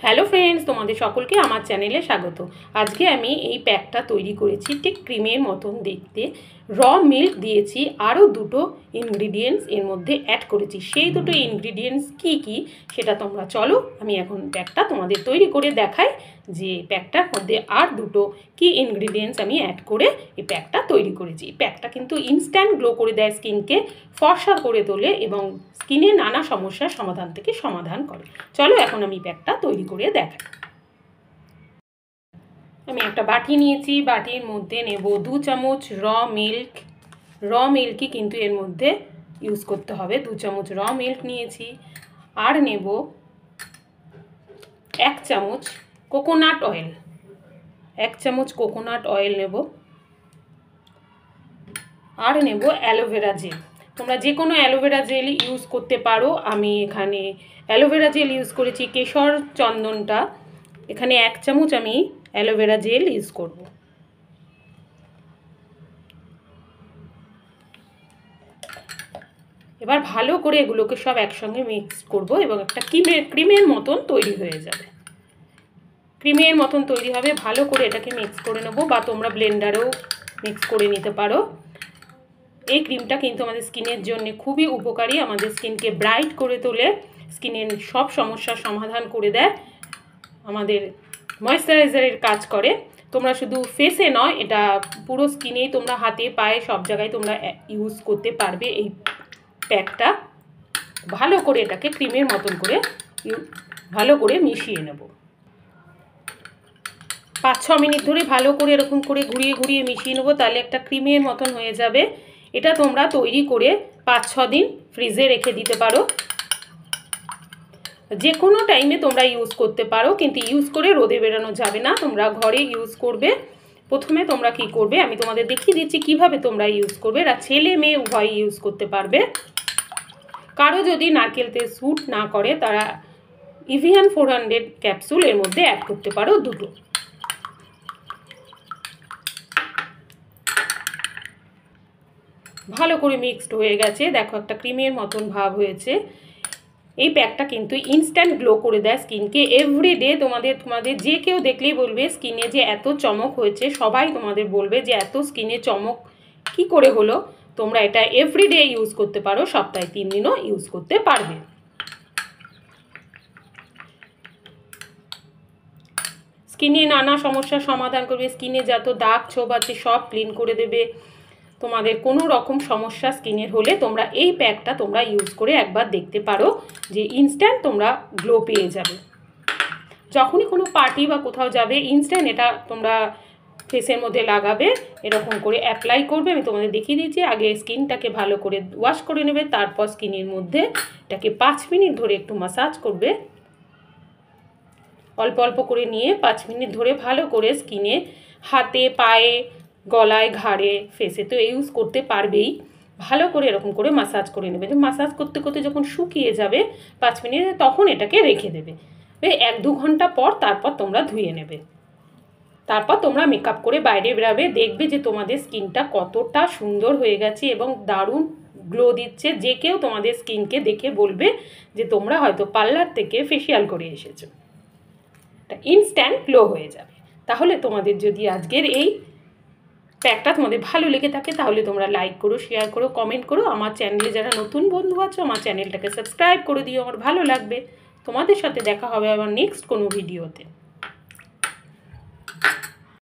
Hello friends, তোমাদের সকলকে আমার চ্যানেলে স্বাগত। আজকে আমি এই প্যাকটা তৈরি করেছি ঠিক ক্রিমের মতন দেখতে। র মিল্ক দিয়েছি, আরও দুটো ইনগ্রিডিয়েন্টস এর মধ্যে অ্যাড করেছি। সেই দুটো ইনগ্রিডিয়েন্টস কি কি সেটা তোমরা চলো আমি এখন প্যাকটা তোমাদের তৈরি করে দেখাই যে প্যাকটার মধ্যে আর দুটো কি ইনগ্রিডিয়েন্টস আমি অ্যাড করে এই প্যাকটা তৈরি করেছি। এই প্যাকটা কিন্তু ইনস্ট্যান্ট গ্লো করে দেয়, স্কিনকে ফর্সা করে তোলে এবং স্কিনের নানা সমস্যার সমাধান করে। চলো এখন আমি প্যাকটা তৈরি করে দেখাই। আমি একটা বাটি নিয়েছি, বাটির মধ্যে নেব 2 চামচ র মিল্কই কিন্তু এর মধ্যে ইউজ করতে হবে। 2 চামচ র মিল্ক নিয়েছি। আর নেব 1 চামচ কোকোনাট অয়েল, 1 চামচ কোকোনাট অয়েল নেব। আর নেব অ্যালোভেরা জেল। তোমরা যে কোনো অ্যালোভেরা জেল ইউজ করতে পারো। আমি এখানে অ্যালোভেরা জেল ইউজ করেছি, কেশর চন্দনটা। এখানে 1 চামচ আমি অ্যালোভেরা জেল ইউজ করব। এবার ভালো করে এগুলোকে সব একসঙ্গে মিক্স করব এবং একটা ক্রিমের মতন তৈরি হয়ে যাবে। ক্রিমের মতন তৈরি হবে। ভালো করে এটাকে মিক্স করে নেব, বা তোমরা ব্লেন্ডারেও মিক্স করে নিতে পারো। এই ক্রিমটা কিন্তু আমাদের স্কিনের জন্য খুবই উপকারী, আমাদের স্কিনকে ব্রাইট করে তোলে, স্কিনের সব সমস্যার সমাধান করে দেয়, আমাদের ময়েশ্চারাইজারের কাজ করে। তোমরা শুধু ফেসে নয়, এটা পুরো স্কিনেই তোমরা হাতে পায়ে সব জায়গায় তোমরা ইউজ করতে পারবে এই প্যাকটা। ভালো করে এটাকে ক্রিমের মতন করে ভালো করে মিশিয়ে নেব। 5-6 মিনিট ধরে ভালো করে এরকম করে ঘুরিয়ে ঘুরিয়ে মিশিয়ে নেবো, তাহলে একটা ক্রিমের মতন হয়ে যাবে। এটা তোমরা তৈরি করে 5-6 দিন ফ্রিজে রেখে দিতে পারো। যে কোনো টাইমে তোমরা ইউজ করতে পারো, কিন্তু ইউজ করে রোদে বেরানো যাবে না, তোমরা ঘরে ইউজ করবে। প্রথমে তোমরা কি করবে আমি তোমাদের দেখিয়ে দিচ্ছি কিভাবে তোমরা ইউজ করবে। আর ছেলে মেয়ে উভয় ইউজ করতে পারবে। কারো যদি নারকেল তেল স্যুট না করে তারা ইভিয়ান 400 ক্যাপসুল এর মধ্যে অ্যাড করতে পারো, দুটো। ভালো করে মিক্সড হয়ে গেছে, দেখো একটা ক্রিমের মতন ভাব হয়েছে। এই প্যাকটা কিন্তু ইনস্ট্যান্ট গ্লো করে দেয় স্কিনকে। এভরিডে তোমাদের যে কেউ দেখলেই বলবে স্কিনে যে এত চমক হয়েছে, সবাই তোমাদের বলবে যে এত স্কিনে চমক কি করে হলো। তোমরা এটা এভরিডে ইউজ করতে পারো, সপ্তাহে 3 দিনও ইউজ করতে পারবে। স্কিনে নানা সমস্যার সমাধান করবে, স্কিনে যত দাগ ছোপ আছে সব ক্লিন করে দেবে। তোমাদের কোনো রকম সমস্যা স্কিনের হলে তোমরা এই প্যাকটা তোমরা ইউজ করে একবার দেখতে পারো যে ইনস্ট্যান্ট তোমরা গ্লো পেয়ে যাবে। যখনই কোনো পার্টি বা কোথাও যাবে ইনস্ট্যান্ট এটা তোমরা ফেসের মধ্যে লাগাবে, এরকম করে অ্যাপ্লাই করবে। আমি তোমাদের দেখিয়ে দিচ্ছি। আগে স্কিনটাকে ভালো করে ওয়াশ করে নেবে, তারপর স্কিনের মধ্যে এটাকে 5 মিনিট ধরে একটু ম্যাসাজ করবে। অল্প অল্প করে নিয়ে 5 মিনিট ধরে ভালো করে স্কিনে, হাতে, পায়ে, গলায়, ঘাড়ে, ফেসে তো ইউজ করতে পারবেই। ভালো করে এরকম করে ম্যাসাজ করে নেবে। ম্যাসাজ করতে করতে যখন শুকিয়ে যাবে 5 মিনিট, তখন এটাকে রেখে দেবে। 1-2 ঘন্টা পর তারপর তোমরা ধুয়ে নেবে। তারপর তোমরা মেকআপ করে বাইরে বেরাবে, দেখবে যে তোমাদের স্কিনটা কতটা সুন্দর হয়ে গেছে এবং দারুণ গ্লো দিচ্ছে। যে কেউ তোমাদের স্কিনকে দেখে বলবে যে তোমরা হয়তো পার্লার থেকে ফেসিয়াল করে এসেছো। ইনস্ট্যান্ট গ্লো হয়ে যাবে। তাহলে তোমাদের যদি আজকের এই প্যাকটা তোমাদের ভালো লেগে থাকে তাহলে তোমরা লাইক করো, শেয়ার করো, কমেন্ট করো। আমার চ্যানেলে যারা নতুন বন্ধু আছো আমার চ্যানেলটাকে সাবস্ক্রাইব করে দিও, আমার ভালো লাগবে। তোমাদের সাথে দেখা হবে আবার নেক্সট কোনো ভিডিওতে।